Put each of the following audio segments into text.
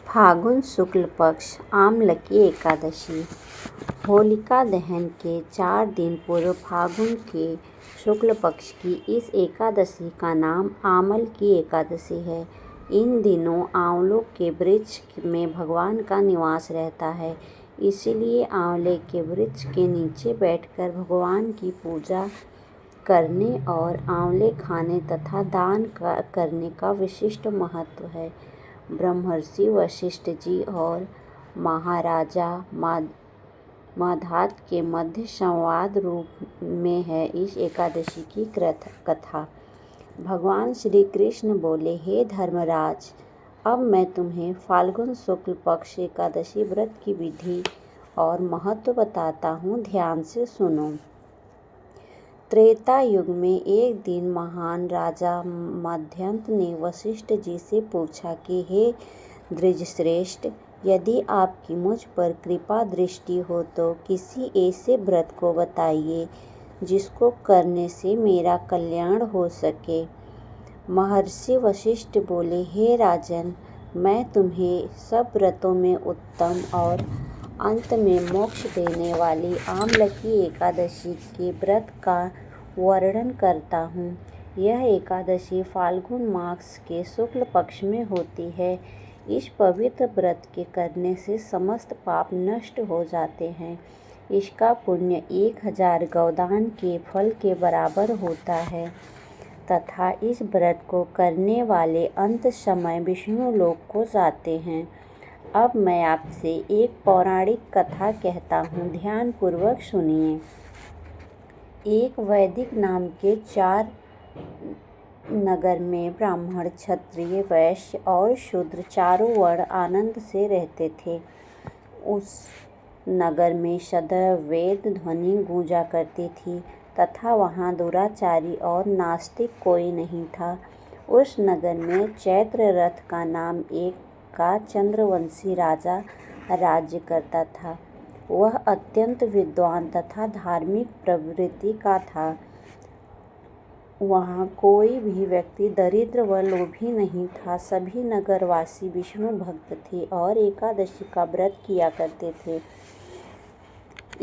फागुन शुक्ल पक्ष आमलकी एकादशी। होलिका दहन के 4 दिन पूर्व फागुन के शुक्ल पक्ष की इस एकादशी का नाम आमल की एकादशी है। इन दिनों आंवलों के वृक्ष में भगवान का निवास रहता है, इसलिए आंवले के वृक्ष के नीचे बैठकर भगवान की पूजा करने और आंवले खाने तथा दान करने का विशिष्ट महत्व है। ब्रह्मर्षि वशिष्ठ जी और महाराजा मांधात के मध्य संवाद रूप में है इस एकादशी की कथा। भगवान श्री कृष्ण बोले, हे धर्मराज, अब मैं तुम्हें फाल्गुन शुक्ल पक्ष एकादशी व्रत की विधि और महत्व बताता हूँ, ध्यान से सुनो। त्रेता युग में एक दिन महान राजा मदंत ने वशिष्ठ जी से पूछा कि हे द्विजश्रेष्ठ, यदि आपकी मुझ पर कृपा दृष्टि हो तो किसी ऐसे व्रत को बताइए जिसको करने से मेरा कल्याण हो सके। महर्षि वशिष्ठ बोले, हे राजन, मैं तुम्हें सब व्रतों में उत्तम और अंत में मोक्ष देने वाली आमलकी एकादशी के व्रत का वर्णन करता हूँ। यह एकादशी फाल्गुन मास के शुक्ल पक्ष में होती है। इस पवित्र व्रत के करने से समस्त पाप नष्ट हो जाते हैं। इसका पुण्य 1000 गौदान के फल के बराबर होता है तथा इस व्रत को करने वाले अंत समय विष्णु लोक को जाते हैं। अब मैं आपसे एक पौराणिक कथा कहता हूँ, ध्यान पूर्वक सुनिए। एक वैदिक नाम के 4 नगर में ब्राह्मण, क्षत्रिय, वैश्य और शूद्र चारों वर्ण आनंद से रहते थे। उस नगर में सदैव वेद ध्वनि गूंजा करती थी तथा वहाँ दुराचारी और नास्तिक कोई नहीं था। उस नगर में चैत्र रथ का नाम एक का चंद्रवंशी राजा राज्य करता था। वह अत्यंत विद्वान तथा धार्मिक प्रवृत्ति का था। वहाँ कोई भी व्यक्ति दरिद्र व लोभी नहीं था। सभी नगरवासी विष्णु भक्त थे और एकादशी का व्रत किया करते थे।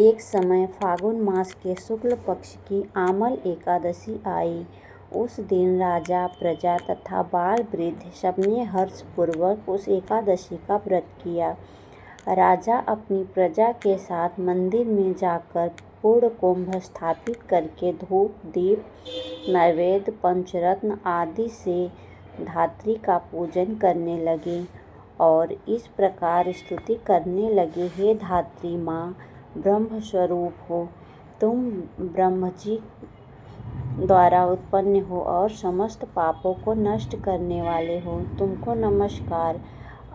एक समय फागुन मास के शुक्ल पक्ष की आमल एकादशी आई। उस दिन राजा, प्रजा तथा बाल वृद्ध सबने हर्षपूर्वक उस एकादशी का व्रत किया। राजा अपनी प्रजा के साथ मंदिर में जाकर पूर्ण कुंभ स्थापित करके धूप, दीप, नैवेद्य, पंचरत्न आदि से धात्री का पूजन करने लगे और इस प्रकार स्तुति करने लगे, हे धात्री माँ, ब्रह्म स्वरूप हो, तुम ब्रह्म जी द्वारा उत्पन्न हो और समस्त पापों को नष्ट करने वाले हो। तुमको नमस्कार।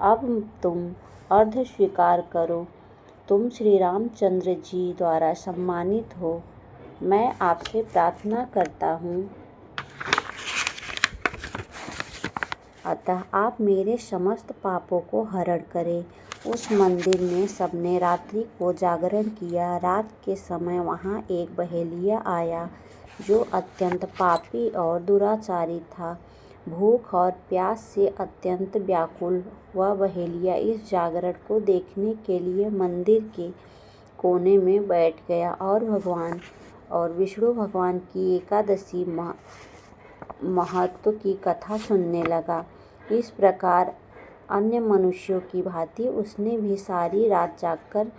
अब तुम अर्घ्य स्वीकार करो। तुम श्री रामचंद्र जी द्वारा सम्मानित हो। मैं आपसे प्रार्थना करता हूँ, अतः आप मेरे समस्त पापों को हरण करें। उस मंदिर में सबने रात्रि को जागरण किया। रात के समय वहाँ एक बहेलिया आया जो अत्यंत पापी और दुराचारी था। भूख और प्यास से अत्यंत व्याकुल वह बहेलिया इस जागरण को देखने के लिए मंदिर के कोने में बैठ गया और भगवान और विष्णु भगवान की एकादशी महत्व की कथा सुनने लगा। इस प्रकार अन्य मनुष्यों की भांति उसने भी सारी रात जागकर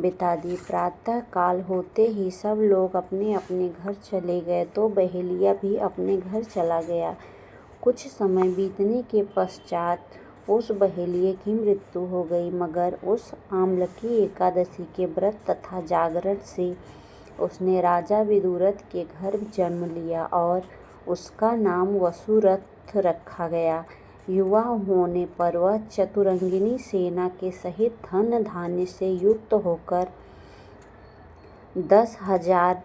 बिता दी। प्रातः काल होते ही सब लोग अपने अपने घर चले गए तो बहेलिया भी अपने घर चला गया। कुछ समय बीतने के पश्चात उस बहेलिये की मृत्यु हो गई, मगर उस आमलकी एकादशी के व्रत तथा जागरण से उसने राजा विदुरथ के घर जन्म लिया और उसका नाम वसुरथ रखा गया। युवा होने पर वह चतुरंगिनी सेना के सहित धन धान्य से युक्त होकर 10,000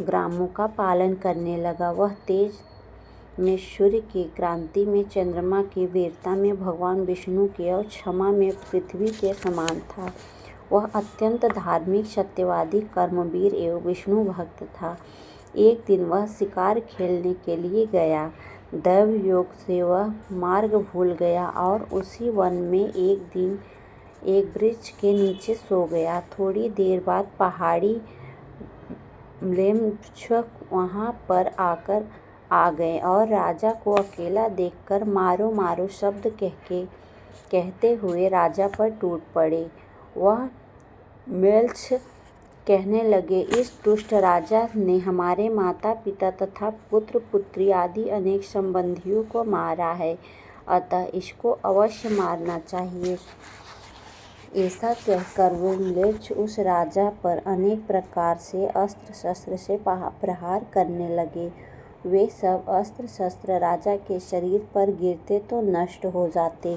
ग्रामों का पालन करने लगा। वह तेज में सूर्य की क्रांति में, चंद्रमा की वीरता में, भगवान विष्णु के और क्षमा में पृथ्वी के समान था। वह अत्यंत धार्मिक, सत्यवादी, कर्मवीर एवं विष्णु भक्त था। एक दिन वह शिकार खेलने के लिए गया दैव योग से वह मार्ग भूल गया और उसी वन में एक दिन एक वृक्ष के नीचे सो गया। थोड़ी देर बाद पहाड़ी म्लेच्छक वहाँ पर आ गए और राजा को अकेला देखकर मारो मारो शब्द कहते हुए राजा पर टूट पड़े। वह म्लेच्छ कहने लगे, इस दुष्ट राजा ने हमारे माता पिता तथा पुत्र पुत्री आदि अनेक संबंधियों को मारा है, अतः इसको अवश्य मारना चाहिए। ऐसा कहकर वो म्लेच्छ उस राजा पर अनेक प्रकार से अस्त्र शस्त्र से प्रहार करने लगे। वे सब अस्त्र शस्त्र राजा के शरीर पर गिरते तो नष्ट हो जाते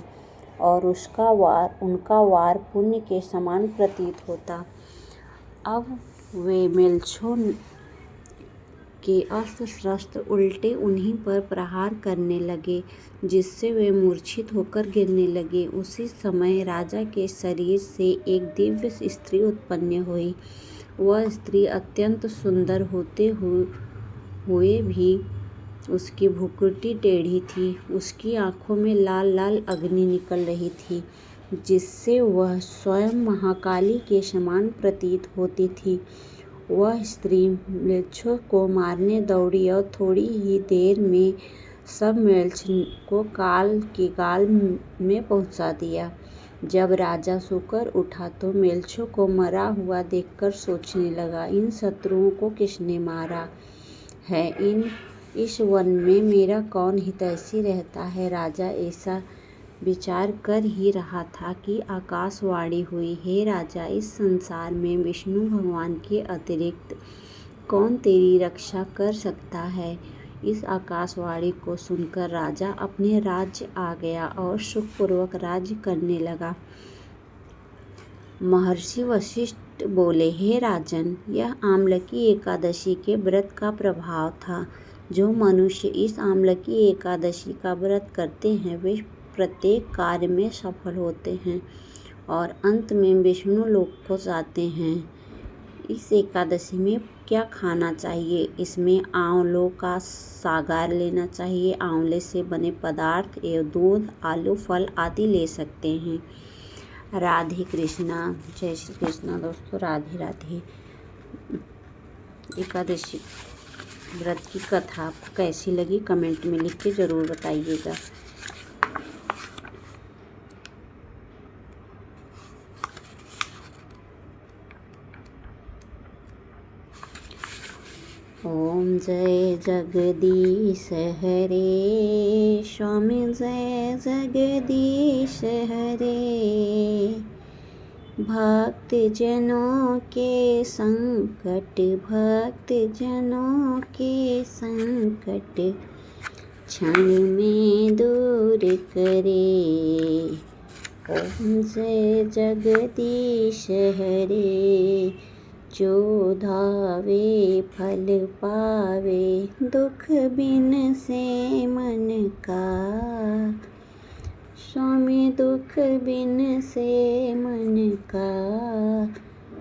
और उनका वार पुण्य के समान प्रतीत होता। अब वे म्लेच्छों के अस्त्र शस्त्र उल्टे उन्हीं पर प्रहार करने लगे, जिससे वे मूर्छित होकर गिरने लगे। उसी समय राजा के शरीर से एक दिव्य स्त्री उत्पन्न हुई। वह स्त्री अत्यंत सुंदर होते हुए भी उसकी भ्रुकुटी टेढ़ी थी। उसकी आंखों में लाल लाल अग्नि निकल रही थी, जिससे वह स्वयं महाकाली के समान प्रतीत होती थी। वह स्त्री म्लेच्छों को मारने दौड़ी और थोड़ी ही देर में सब म्लेच्छ को काल के गाल में पहुंचा दिया। जब राजा सोकर उठा तो म्लेच्छों को मरा हुआ देखकर सोचने लगा, इन शत्रुओं को किसने मारा है? इस वन में मेरा कौन हितैषी रहता है? राजा ऐसा विचार कर ही रहा था कि आकाशवाणी हुई, हे राजा, इस संसार में विष्णु भगवान के अतिरिक्त कौन तेरी रक्षा कर सकता है? इस आकाशवाणी को सुनकर राजा अपने राज्य आ गया और सुखपूर्वक राज्य करने लगा। महर्षि वशिष्ठ बोले, हे राजन, यह आम्लकी एकादशी के व्रत का प्रभाव था। जो मनुष्य इस आम्लकी एकादशी का व्रत करते हैं वे प्रत्येक कार्य में सफल होते हैं और अंत में विष्णु लोक को जाते हैं। इस एकादशी में क्या खाना चाहिए? इसमें आंवलों का सागार लेना चाहिए। आंवले से बने पदार्थ एवं दूध, आलू, फल आदि ले सकते हैं। राधे कृष्णा। जय श्री कृष्णा। दोस्तों, राधे राधे। एकादशी व्रत की कथा आपको कैसी लगी कमेंट में लिख के ज़रूर बताइएगा। ओम जय जगदीश हरे, स्वामी जय जगदीश हरे। भक्त जनों के संकट, भक्त जनों के संकट क्षण में दूर करे। ओम जय जगदीश हरे, जो धावे फल पावे, दुख बिन से मन का। स्वामी दुख बिन से मन का,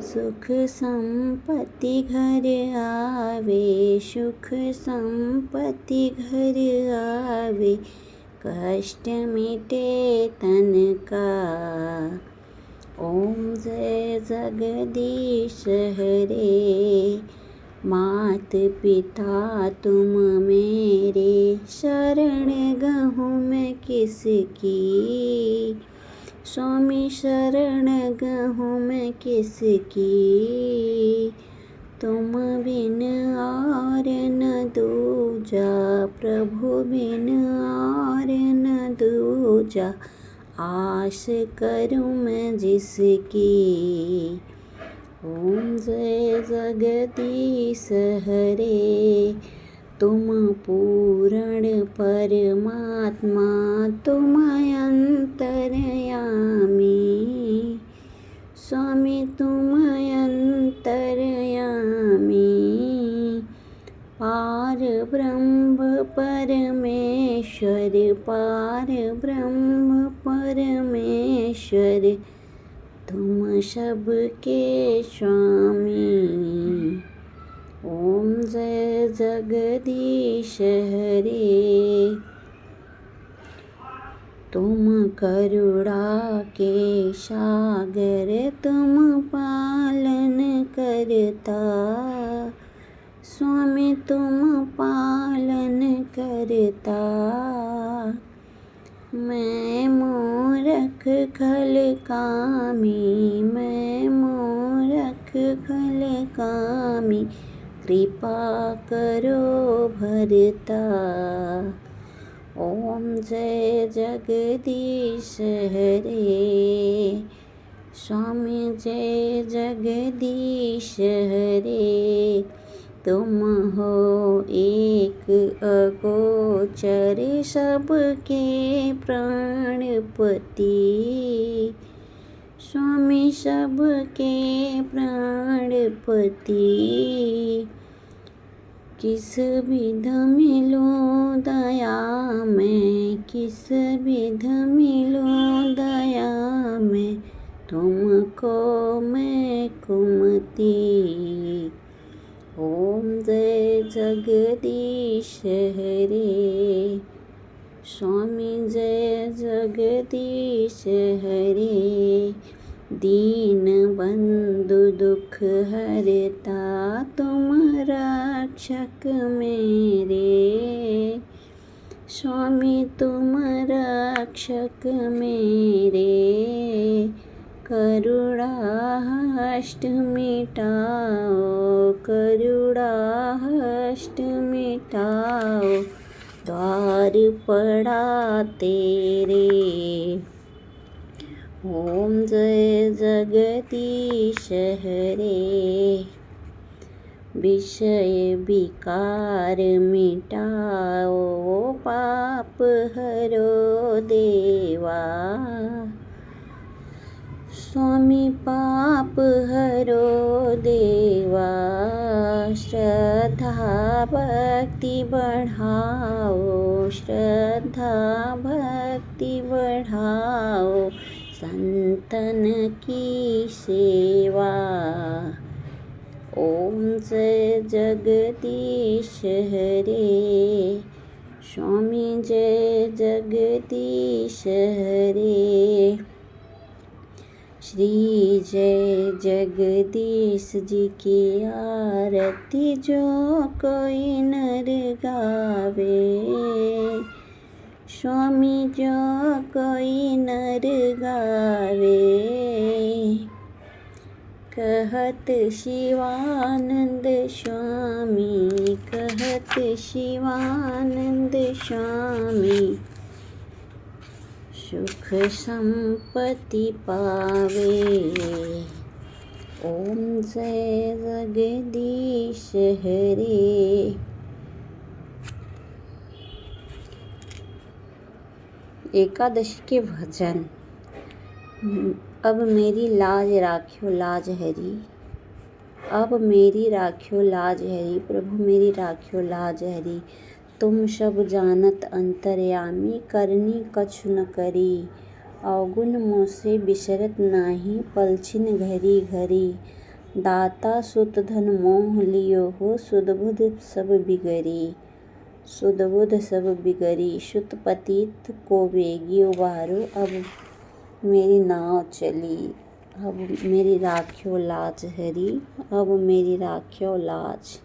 सुख संपत्ति घर आवे, सुख संपत्ति घर आवे, कष्ट मिटे तन का। ओम जय जगदीश हरे, मात पिता तुम मेरे, शरण गहूँ मैं किसकी। स्वामी शरण गहूँ मैं किसकी, तुम बिन और न दूजा, प्रभु बिन और न दूजा, आस करूँ मैं जिसकी। ओम जय जगदीश हरे, तुम पूर्ण परमात्मा, तुम अंतर्यामी। स्वामी तुम अंतर्यामी, पार ब्रह्म परमेश्वर, पार ब्रह्म परमेश्वर, तुम सबके स्वामी। ओम जय जगदीश हरे। तुम करुणा के सागर तुम पालन करता, स्वामी तुम पालन करता। मैं मूरख खल कामी, मैं मूरख खल कामी, कृपा करो भरता। ओम जय जगदीश हरे, स्वामी जय जगदीश हरे। तुम हो एक अगोचर सबके प्राणपति, स्वामी सबके प्राणपति। किस विध मिलूं दया में, किस विध मिलूं दया में, तुमको मैं कुमति। ओम जय जगदीश हरे, स्वामी जय जगदीश हरे। दीन बंधु दुख हरता, तुम रक्षक मेरे, स्वामी तुम रक्षक मेरे। करुणा हष्ट मिटाओ, करुणा हष्ट मिटाओ, द्वार पड़ा तेरे। ओम जय जगदीश हरे, विषय विकार मिटाओ, पाप हरो देवा, स्वामी पाप हरो देवा। श्रद्धा भक्ति बढ़ाओ, श्रद्धा भक्ति बढ़ाओ, संतन की सेवा। ओम जय जगदीश हरे, स्वामी जय जगदीश हरे। श्री जय जगदीश जी की आरती जो कोई नर गावे, स्वामी जो कोई नर गावे। कहत शिवानंद स्वामी, कहत शिवानंद स्वामी, सुख संपत्ति पावे। ओम जय जगदीश हरे। एकादशी के भजन। अब मेरी लाज राख्यो लाज हरी, अब मेरी राख्यो लाज हरी, प्रभु मेरी राख्यो लाज हरी। तुम सब जानत अंतर्यामी, करनी कछु न करी। अवगुण मोसे बिसरत नाही, पलछिन घरी घरी। दाता सुत धन मोह लियो हो, सुधबुध सब बिगरी, सुधबुध सब बिगरी। सुत पतित को बेगी उबारो, अब मेरी नाव चली, अब मेरी राख्यो लाज हरी, अब मेरी राख्यो लाज।